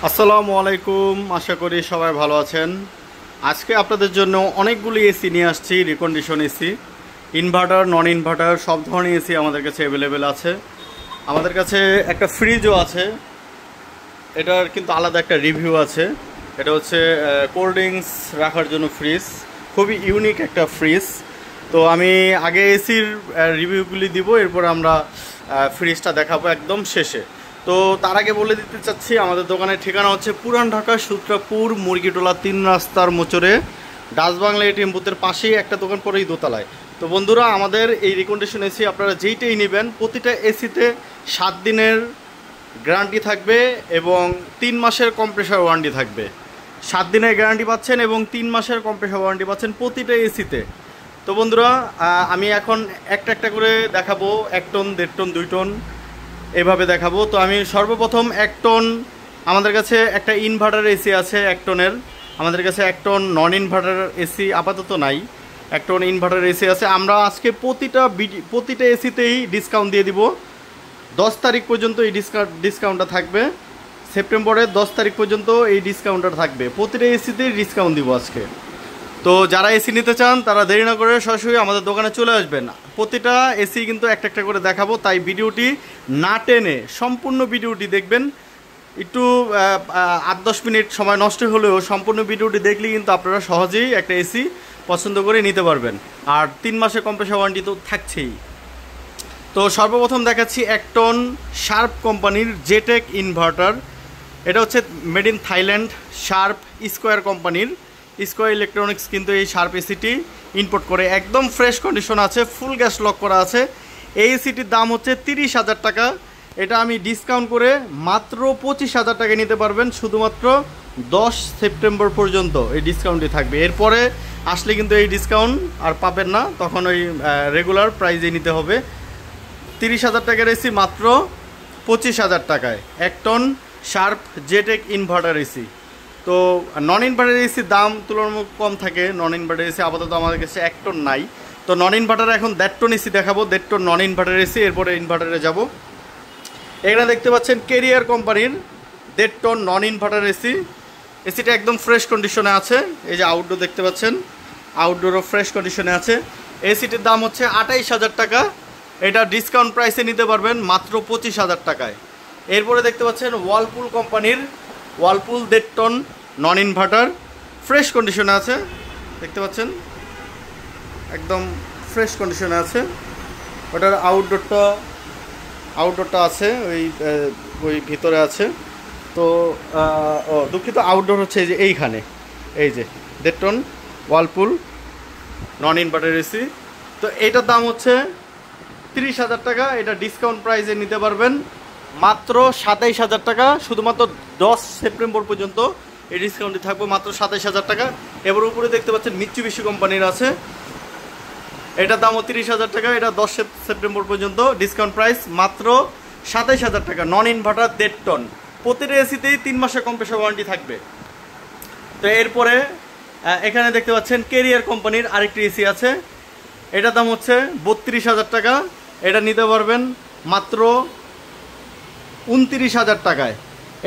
আসসালামু আলাইকুম, আশা করি সবাই ভালো আছেন। আজকে আপনাদের জন্য অনেকগুলি এসি নিয়ে আসছি, রিকন্ডিশন এসি, ইনভার্টার, নন ইনভার্টার সব ধরনের এসি আমাদের কাছে অ্যাভেলেবেল আছে। আমাদের কাছে একটা ফ্রিজও আছে, এটার কিন্তু আলাদা একটা রিভিউ আছে। এটা হচ্ছে কোল্ড ড্রিঙ্কস রাখার জন্য ফ্রিজ, খুবই ইউনিক একটা ফ্রিজ। তো আমি আগে এসির রিভিউগুলি দিব, এরপর আমরা ফ্রিজটা দেখাবো একদম শেষে। তো তার আগে বলে দিতে চাচ্ছি, আমাদের দোকানের ঠিকানা হচ্ছে পুরান ঢাকা সূত্রাপুর মুরগিটোলা 3 রাস্তার মোচরে ডাচ বাংলা এটিএম বুথের পাশেই একটা দোকান, পরেই দোতলায়। তো বন্ধুরা, আমাদের এই রিকন্ডিশন এসি আপনারা যেইটাই নেবেন, প্রতিটা এসিতে 7 দিনের গ্যারান্টি থাকবে এবং 3 মাসের কম্প্রেসার ওয়ারেন্টি থাকবে। 7 দিনের গ্যারান্টি পাচ্ছেন এবং 3 মাসের কম্প্রেসার ওয়ারেন্টি পাচ্ছেন প্রতিটা এসিতে। তো বন্ধুরা, আমি এখন একটা একটা করে দেখাবো, 1 টন, 1.5 টন, 2 টন এভাবে দেখাবো। তো আমি সর্বপ্রথম 1 টন, আমাদের কাছে একটা ইনভার্টার এসি আছে 1 টনের। আমাদের কাছে 1 টন নন ইনভার্টার এসি আপাতত নাই, 1 টন ইনভার্টার এসি আছে। আমরা আজকে প্রতিটা এসিতেই ডিসকাউন্ট দিয়ে দিব। 10 তারিখ পর্যন্ত এই ডিসকাউন্টটা থাকবে, সেপ্টেম্বরের 10 তারিখ পর্যন্ত এই ডিসকাউন্টটা থাকবে। প্রতিটা এসিতেই ডিসকাউন্ট দিব আজকে। তো যারা এসি নিতে চান তারা দেরি না করে সরাসরি আমাদের দোকানে চলে আসবেন। প্রতিটা এসি কিন্তু একটা একটা করে দেখাবো, তাই ভিডিওটি না টেনে সম্পূর্ণ ভিডিওটি দেখবেন। একটু 8-10 মিনিট সময় নষ্ট হলেও সম্পূর্ণ ভিডিওটি দেখলে কিন্তু আপনারা সহজেই একটা এসি পছন্দ করে নিতে পারবেন। আর 3 মাসের কম্প্রেসার ওয়ারেন্টি তো থাকছেই। তো সর্বপ্রথম দেখাচ্ছি 1 টন শার্প কোম্পানির জেটেক ইনভার্টার। এটা হচ্ছে made in Thailand, sharp square কোম্পানির। স্কোয়ার ইলেকট্রনিক্স কিন্তু এই শার্প এসিটি ইম্পোর্ট করে, একদম ফ্রেশ কন্ডিশন আছে, ফুল গ্যাস লক করা আছে। এই এসিটির দাম হচ্ছে 30,000 টাকা। এটা আমি ডিসকাউন্ট করে মাত্র 25,000 টাকা নিতে পারবেন, শুধুমাত্র 10 সেপ্টেম্বর পর্যন্ত এই ডিসকাউন্টটি থাকবে। এরপরে আসলে কিন্তু এই ডিসকাউন্ট আর পাবেন না, তখন ওই রেগুলার প্রাইজে নিতে হবে। 30,000 টাকার এসি মাত্র 25,000 টাকায় 1 টন শার্প জেটেক ইনভার্টার এসি। তো নন ইনভার্টার এসির দাম তুলনামূলক কম থাকে। নন ইনভার্টার এসি আপাতত আমাদের কাছে 1 টন নাই। তো নন ইনভার্টার এখন 1.5 টন এসি দেখাবো, 1.5 টন নন ইনভার্টার এসি, এরপরে ইনভার্টারে যাব। এখানে দেখতে পাচ্ছেন কেরিয়ার কোম্পানির 1.5 টন নন ইনভার্টার এসি। এসিটা একদম ফ্রেশ কন্ডিশনে আছে। এই যে আউটডোর দেখতে পাচ্ছেন, আউটডোরও ফ্রেশ কন্ডিশনে আছে। এসিটির দাম হচ্ছে 28,000 টাকা। এটা ডিসকাউন্ট প্রাইসে নিতে পারবেন মাত্র 25,000 টাকায়। এরপরে দেখতে পাচ্ছেন ওয়ালপুল কোম্পানির Whirlpool 1.5 ton non inverter, fresh কন্ডিশনে আছে, দেখতে পাচ্ছেন একদম ফ্রেশ কন্ডিশনে আছে। ওটার আউটডোরটা আছে ওই ভিতরে আছে। তো দুঃখিত, আউটডোর হচ্ছে এই যে এইখানে, এই যে 1.5 ton Whirlpool non inverter AC. তো এইটার দাম হচ্ছে 30,000 টাকা। এটা ডিসকাউন্ট প্রাইসে নিতে পারবেন মাত্র 27,000 টাকা। শুধুমাত্র 10 সেপ্টেম্বর পর্যন্ত এই ডিসকাউন্টটি থাকবে, মাত্র 27,000 টাকা। এবার উপরে দেখতে পাচ্ছেন মিৎসুবিশি কোম্পানির আছে, এটার দামও 30,000 টাকা। এটা 10 সেপ্টেম্বর পর্যন্ত ডিসকাউন্ট প্রাইস মাত্র 27,000 টাকা। নন ইনভার্টার 1.5 টন, প্রতিটা এসিতেই 3 মাসের কম্প্রেসার ওয়ারেন্টি থাকবে। তো এরপরে এখানে দেখতে পাচ্ছেন কেরিয়ার কোম্পানির আরেকটি এসি আছে, এটার দাম হচ্ছে 32,000 টাকা। এটা নিতে পারবেন মাত্র 29,000 টাকায়।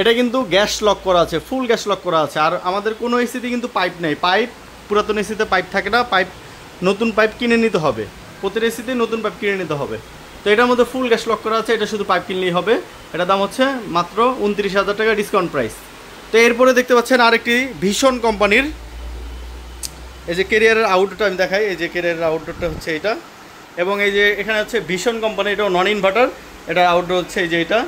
এটা কিন্তু গ্যাস লক করা আছে, ফুল গ্যাস লক করা আছে। আর আমাদের কোনো এসিতে কিন্তু পাইপ নেই, পুরাতন এসিতে পাইপ থাকে না, নতুন পাইপ কিনে নিতে হবে, প্রতিটা এসিতে নতুন পাইপ কিনে নিতে হবে। তো এটার মধ্যে ফুল গ্যাস লক করা আছে, এটা শুধু পাইপ কিনলেই হবে। এটার দাম হচ্ছে মাত্র 29,000 টাকা ডিসকাউন্ট প্রাইস। তো এরপরে দেখতে পাচ্ছেন আরেকটি ভীষণ কোম্পানির, এই যে কেরিয়ারের আউটডোরটা আমি দেখাই, এই যে কেরিয়ারের আউটডোরটা হচ্ছে এটা, এবং এই যে এখানে হচ্ছে ভীষণ কোম্পানি, এটাও নন ইনভার্টার। এটা আউটডোর হচ্ছে এই যে এটা,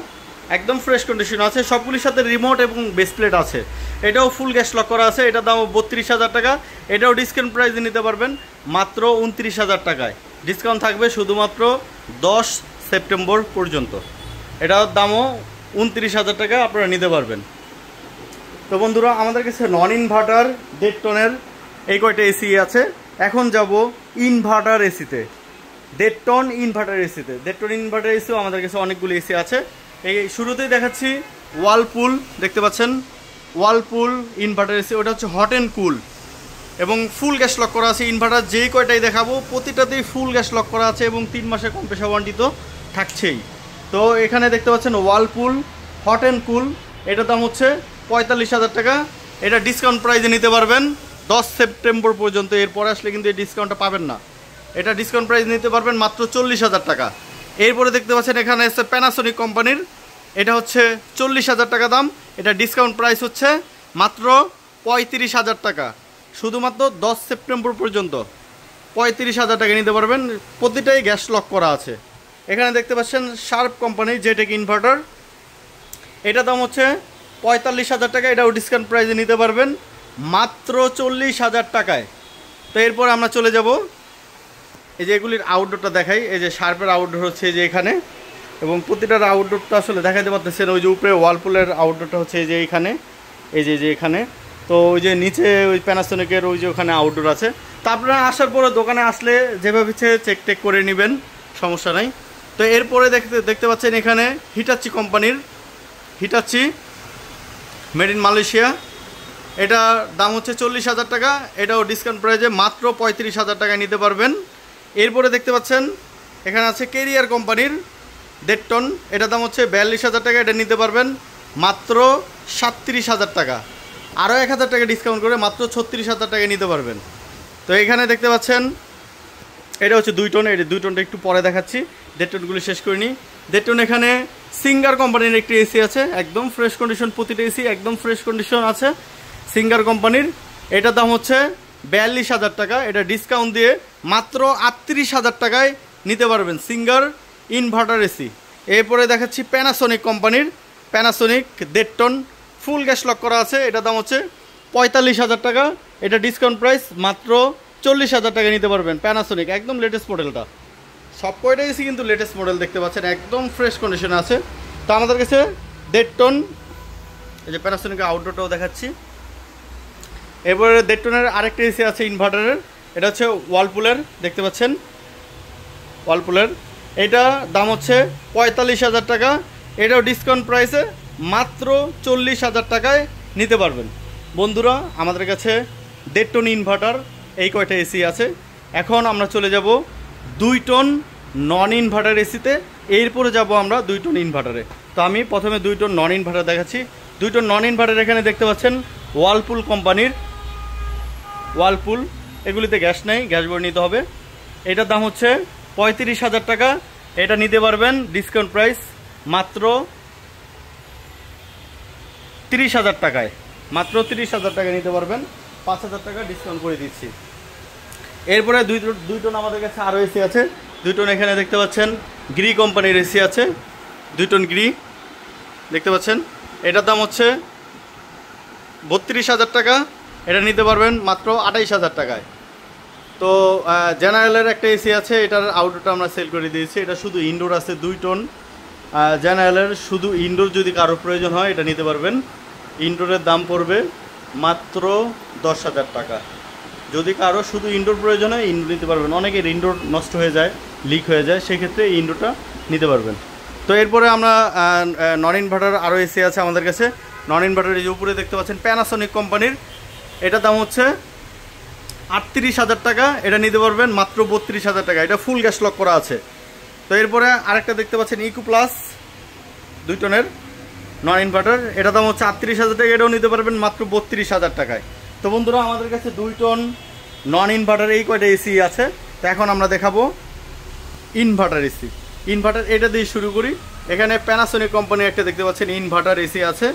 একদম ফ্রেশ কন্ডিশন আছে, সবগুলির সাথে রিমোট এবং বেস প্লেট আছে। এটাও ফুল গ্যাস লক করা আছে, এটার দাম 32,000 টাকা। এটাও ডিসকাউন্ট প্রাইসে নিতে পারবেন মাত্র 29,000 টাকায়। ডিসকাউন্ট থাকবে শুধুমাত্র 10 সেপ্টেম্বর পর্যন্ত। এটার দামও 29,000 টাকা আপনারা নিতে পারবেন। তো বন্ধুরা, আমাদের কাছে নন ইনভার্টার 1.5 টনের এই কয়টা এসি আছে। এখন যাব ইনভার্টার এসিতে, 1.5 টন ইনভার্টার এসিতে। 1.5 টন ইনভার্টার এসিও আমাদের কাছে অনেকগুলো এসি আছে। এই শুরুতেই দেখাচ্ছি ওয়ালপুল, দেখতে পাচ্ছেন ওয়ালপুল ইনভার্টার এসি। ওটা হচ্ছে হট অ্যান্ড কুল এবং ফুল গ্যাস লক করা আছে। ইনভার্টার যেই কয়টাই দেখাবো প্রতিটাতেই ফুল গ্যাস লক করা আছে এবং 3 মাসের কম্প্রেসার ওয়ারেন্টি তো থাকছেই। তো এখানে দেখতে পাচ্ছেন ওয়ালপুল হট অ্যান্ড কুল, এটার দাম হচ্ছে 45,000 টাকা। এটা ডিসকাউন্ট প্রাইসে নিতে পারবেন 10 সেপ্টেম্বর পর্যন্ত। এরপরে আসলে কিন্তু এই ডিসকাউন্টটা পাবেন না। এটা ডিসকাউন্ট প্রাইস নিতে পারবেন মাত্র 40,000 টাকা। এরপরে দেখতে পাচ্ছেন এখানে এসে প্যানাসোনিক কোম্পানির, এটা হচ্ছে 40,000 টাকা দাম। এটা ডিসকাউন্ট প্রাইস হচ্ছে মাত্র 35,000 টাকা, শুধুমাত্র 10 সেপ্টেম্বর পর্যন্ত 35,000 টাকা নিতে পারবেন। প্রতিটাই গ্যাস লক করা আছে। এখানে দেখতে পাচ্ছেন শার্প কোম্পানির জেটেক ইনভার্টার, এটা দাম হচ্ছে 45,000 টাকা। এটাও ডিসকাউন্ট প্রাইসে নিতে পারবেন মাত্র 40,000 টাকায়। তো এরপর আমরা চলে যাব, এই যে এগুলির আউটডোরটা দেখাই। এই যে শার্পের আউটডোর হচ্ছে এই যে এখানে, এবং প্রতিটার আউটডোরটা আসলে দেখাতে পারতেছেন। ওই যে উপরে ওয়ালপুলের আউটডোরটা হচ্ছে এই যে এইখানে, এই যে এখানে। তো ওই যে নিচে ওই প্যানাসোনিকের ওই যে ওখানে আউটডোর আছে। তো আপনারা আসার পরে দোকানে আসলে যেভাবে চেক টেক করে নেবেন, সমস্যা নাই। তো এরপরে দেখতে পাচ্ছেন এখানে হিটাচি কোম্পানির, হিটাচি মেড ইন মালয়েশিয়া, এটা দাম হচ্ছে 40,000 টাকা। এটাও ডিসকাউন্ট প্রাইসে মাত্র 35,000 টাকায় নিতে পারবেন। এরপরে দেখতে পাচ্ছেন এখানে আছে কেরিয়ার কোম্পানির 1.5 টন, এটা দাম হচ্ছে 42,000 টাকা। এটা নিতে পারবেন মাত্র 37,000 টাকা। আরও 1,000 টাকা ডিসকাউন্ট করে মাত্র 36,000 টাকায় নিতে পারবেন। তো এখানে দেখতে পাচ্ছেন এটা হচ্ছে 2 টন। এই 2 টনটা একটু পরে দেখাচ্ছি, 1.5 টনগুলি শেষ করে নিই। 1.5 টন এখানে সিঙ্গার কোম্পানির একটি এসি আছে, একদম ফ্রেশ কন্ডিশন। প্রতিটা এসি একদম ফ্রেশ কন্ডিশন আছে সিঙ্গার কোম্পানির। এটার দাম হচ্ছে 42,000 টাকা। এটা ডিসকাউন্ট দিয়ে মাত্র 38,000 টাকায় নিতে পারবেন সিঙ্গার ইনভার্টার এসি। এরপরে দেখাচ্ছি প্যানাসোনিক কোম্পানির, প্যানাসোনিক 1.5 টন ফুল গ্যাস লক করা আছে। এটা দাম হচ্ছে 45,000 টাকা। এটা ডিসকাউন্ট প্রাইস মাত্র 40,000 টাকা নিতে পারবেন। প্যানাসোনিক একদম লেটেস্ট মডেলটা, সব কয়টা এসি কিন্তু লেটেস্ট মডেল দেখতে পাচ্ছেন, একদম ফ্রেশ কন্ডিশনে আছে। তো আমাদের কাছে 1.5 টন, এই যে প্যানাসোনিকের আউটডোরটাও দেখাচ্ছি। এরপরে 1.5 টনের আরেকটা এসি আছে ইনভার্টারের, এটা হচ্ছে ওয়ালপুলের, দেখতে পাচ্ছেন ওয়ালপুলের। এটা দাম হচ্ছে 45,000 টাকা। এটাও ডিসকাউন্ট প্রাইসে মাত্র 40,000 টাকায় নিতে পারবেন। বন্ধুরা, আমাদের কাছে 1.5 টন ইনভার্টার এই কয়টা এসি আছে। এখন আমরা চলে যাব 2 টন নন ইনভার্টার এসিতে, এরপরে যাব আমরা 2 টন ইনভার্টারে। তো আমি প্রথমে 2 টন নন ইনভার্টার দেখাচ্ছি। 2 টন নন ইনভার্টার এখানে দেখতে পাচ্ছেন ওয়ালপুল কোম্পানির, ওয়ালপুল, এগুলিতে গ্যাস নেই, গ্যাস বোর্ড নিতে হবে। এটার দাম হচ্ছে 35,000 টাকা। এটা নিতে পারবেন ডিসকাউন্ট প্রাইস মাত্র 30,000 টাকায়, মাত্র 30,000 টাকা নিতে পারবেন। 5,000 টাকা ডিসকাউন্ট করে দিচ্ছি। এরপরে 2 টন আমাদের কাছে আরও এসি আছে। 2 টন এখানে দেখতে পাচ্ছেন গ্রি কোম্পানির এসি আছে, 2 টন গ্রি দেখতে পাচ্ছেন। এটার দাম হচ্ছে 32,000 টাকা। এটা নিতে পারবেন মাত্র 28,000 টাকায়। তো জেনারেলের একটা এসি আছে, এটার আউটডোরটা আমরা সেল করে দিয়েছি। এটা শুধু ইনডোর আছে 2 টন। জেনারেলের শুধু ইনডোর যদি কারো প্রয়োজন হয় এটা নিতে পারবেন। ইনডোরের দাম পড়বে মাত্র 10,000 টাকা। যদি কারো শুধু ইনডোর প্রয়োজন হয় ইনডোর নিতে পারবেন। অনেকের ইনডোর নষ্ট হয়ে যায়, লিক হয়ে যায়, সেক্ষেত্রে এই ইনডোরটা নিতে পারবেন। তো এরপরে আমরা নন ইনভার্টার আরও এসি আছে আমাদের কাছে। নন ইনভার্টারের যে উপরে দেখতে পাচ্ছেন প্যানাসোনিক কোম্পানির, এটার দাম হচ্ছে 38,000 টাকা। এটা নিতে পারবেন মাত্র 32,000 টাকা। এটা ফুল গ্যাস লক করা আছে। তো এরপরে আরেকটা দেখতে পাচ্ছেন ইকো প্লাস 2 টনের নন ইনভার্টার, এটা দাম হচ্ছে 38,000 টাকা। এটাও নিতে পারবেন মাত্র 32,000 টাকায়। তো বন্ধুরা, আমাদের কাছে 2 টন নন ইনভার্টার এই কয়টা এসি আছে। তো এখন আমরা দেখাবো ইনভার্টার এসি। ইনভার্টার এটা দিয়ে শুরু করি। এখানে প্যানাসোনিক কোম্পানির একটা দেখতে পাচ্ছেন ইনভার্টার এসি আছে।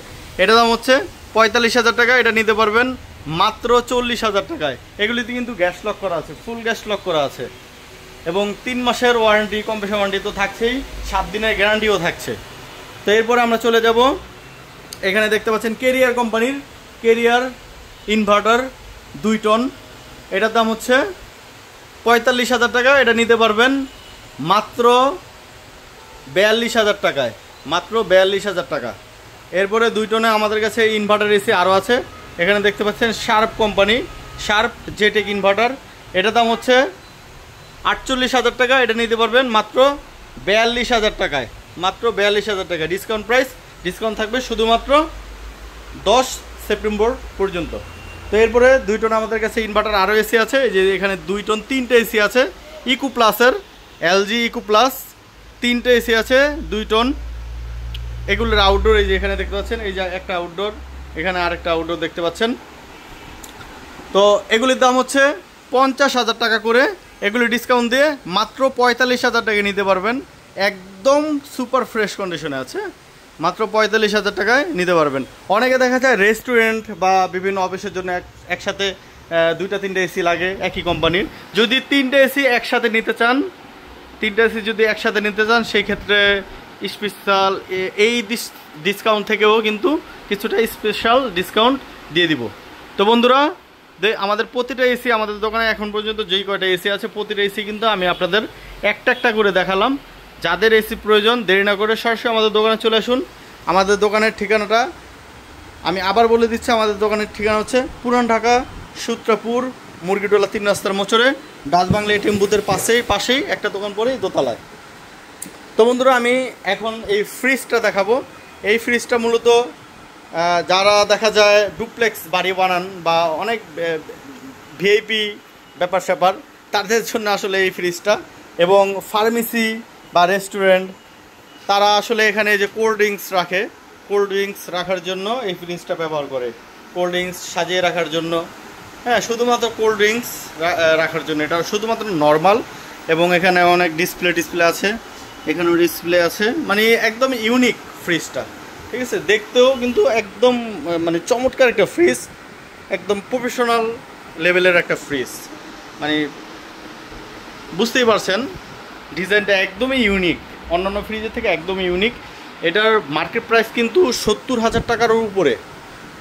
এটা দাম হচ্ছে 45,000 টাকা। এটা নিতে পারবেন মাত্র 40,000 টাকায়। এগুলিতে কিন্তু গ্যাস লক করা আছে, ফুল গ্যাস লক করা আছে, এবং 3 মাসের ওয়ারেন্টি, কম্প্রেসার ওয়ারেন্টি তো থাকছেই, 7 দিনের গ্যারান্টিও থাকছে। তো এরপরে আমরা চলে যাব, এখানে দেখতে পাচ্ছেন কেরিয়ার কোম্পানির কেরিয়ার ইনভার্টার 2 টন। এটার দাম হচ্ছে 45,000 টাকা। এটা নিতে পারবেন মাত্র 42,000 টাকায়, মাত্র 42,000 টাকা। এরপরে 2 টনে আমাদের কাছে ইনভার্টার এসি আরও আছে। এখানে দেখতে পাচ্ছেন শার্প কোম্পানি, শার্প জেটেক ইনভার্টার। এটার দাম হচ্ছে 48,000 টাকা। এটা নিতে পারবেন মাত্র 42,000 টাকায়, মাত্র 42,000 টাকা। ডিসকাউন্ট প্রাইস, ডিসকাউন্ট থাকবে শুধুমাত্র 10 সেপ্টেম্বর পর্যন্ত। তো এরপরে 2 টন আমাদের কাছে ইনভার্টার আরও এসি আছে। এই যে এখানে 2 টন 3টে এসি আছে ইকো প্লাসের, এলজি ইকো প্লাস 3টে এসি আছে 2 টন। এগুলোর আউটডোর এই যে এখানে দেখতে পাচ্ছেন, এই যে একটা আউটডোর, এখানে আরেকটা আউটডোর দেখতে পাচ্ছেন। তো এগুলির দাম হচ্ছে 50,000 টাকা করে, এগুলি ডিসকাউন্ট দিয়ে মাত্র 45,000 টাকায় নিতে পারবেন। একদম সুপার ফ্রেশ কন্ডিশনে আছে, মাত্র 45,000 টাকায় নিতে পারবেন। অনেকে দেখা যায় রেস্টুরেন্ট বা বিভিন্ন অফিসের জন্য একসাথে 2-3টা এসি লাগে একই কোম্পানির। যদি 3টে এসি একসাথে নিতে চান, 3টে এসি যদি একসাথে নিতে চান, সেই ক্ষেত্রে স্পেশাল এই ডিসকাউন্ট থেকেও কিন্তু কিছুটা স্পেশাল ডিসকাউন্ট দিয়ে দিব। তো বন্ধুরা, আমাদের প্রতিটা এসি আমাদের দোকানে এখন পর্যন্ত যেই কয়টা এসি আছে, প্রতিটা এসি কিন্তু আমি আপনাদের একটা একটা করে দেখালাম। যাদের এসি প্রয়োজন দেরি না করে সরাসরি আমাদের দোকানে চলে আসুন। আমাদের দোকানের ঠিকানাটা আমি আবার বলে দিচ্ছি, আমাদের দোকানের ঠিকানা হচ্ছে পুরান ঢাকা সূত্রাপুর মুরগিটোলা 3 রাস্তার মোচরে ডাচ বাংলা এটিএম বুথের পাশেই একটা দোকান পরেই দোতলায়। তো বন্ধুরা, আমি এখন এই ফ্রিজটা দেখাবো। এই ফ্রিজটা মূলত যারা দেখা যায় ডুপ্লেক্স বাড়ি বানান বা অনেক ভিআইপি ব্যাপার স্যাপার, তাদের জন্য আসলে এই ফ্রিজটা। এবং ফার্মেসি বা রেস্টুরেন্ট, তারা আসলে এখানে যে কোল্ড ড্রিঙ্কস রাখে, কোল্ড ড্রিঙ্কস রাখার জন্য এই ফ্রিজটা ব্যবহার করে। কোল্ড ড্রিঙ্কস সাজিয়ে রাখার জন্য, হ্যাঁ, শুধুমাত্র কোল্ড ড্রিঙ্কস রাখার জন্য। এটা শুধুমাত্র নর্মাল। এবং এখানে অনেক ডিসপ্লে আছে, এখানেও ডিসপ্লে আছে। মানে একদম ইউনিক ফ্রিজটা, ঠিক আছে। দেখতেও কিন্তু একদম মানে চমৎকার একটা ফ্রিজ, একদম প্রফেশনাল লেভেলের একটা ফ্রিজ। মানে বুঝতেই পারছেন ডিজাইনটা একদমই ইউনিক, অন্যান্য ফ্রিজের থেকে একদমই ইউনিক। এটার মার্কেট প্রাইস কিন্তু 70,000 টাকার উপরে,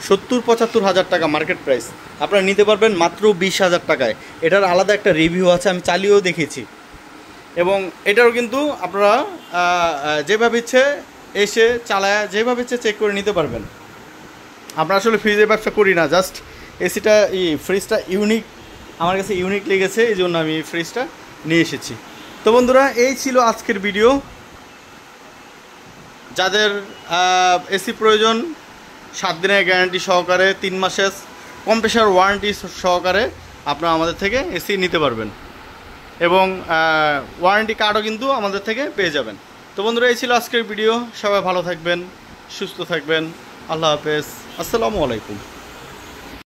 70-75,000 টাকা মার্কেট প্রাইস। আপনারা নিতে পারবেন মাত্র 20,000 টাকায়। এটার আলাদা একটা রিভিউ আছে, আমি চালিয়েও দেখেছি। এবং এটারও কিন্তু আপনারা যেভাবে ইচ্ছে এসে চালায়, যেভাবে ইচ্ছে চেক করে নিতে পারবেন। আমরা আসলে ফ্রিজের ব্যবসা করি না, জাস্ট এসিটা ফ্রিজটা ইউনিক, আমার কাছে ইউনিক লেগেছে, এই জন্য আমি ফ্রিজটা নিয়ে এসেছি। তো বন্ধুরা, এই ছিল আজকের ভিডিও। যাদের এসি প্রয়োজন 7 দিনের গ্যারান্টি সহকারে, 3 মাসের কম্প্রেসার ওয়ারেন্টি সহকারে আপনারা আমাদের থেকে এসি নিতে পারবেন। এবং ওয়ারেন্টি কার্ডও কিন্তু আমাদের থেকে পেয়ে যাবেন। তো বন্ধুরা, এই ছিল আজকের ভিডিও। সবাই ভালো থাকবেন, সুস্থ থাকবেন। আল্লাহ হাফেজ, আসসালামু আলাইকুম।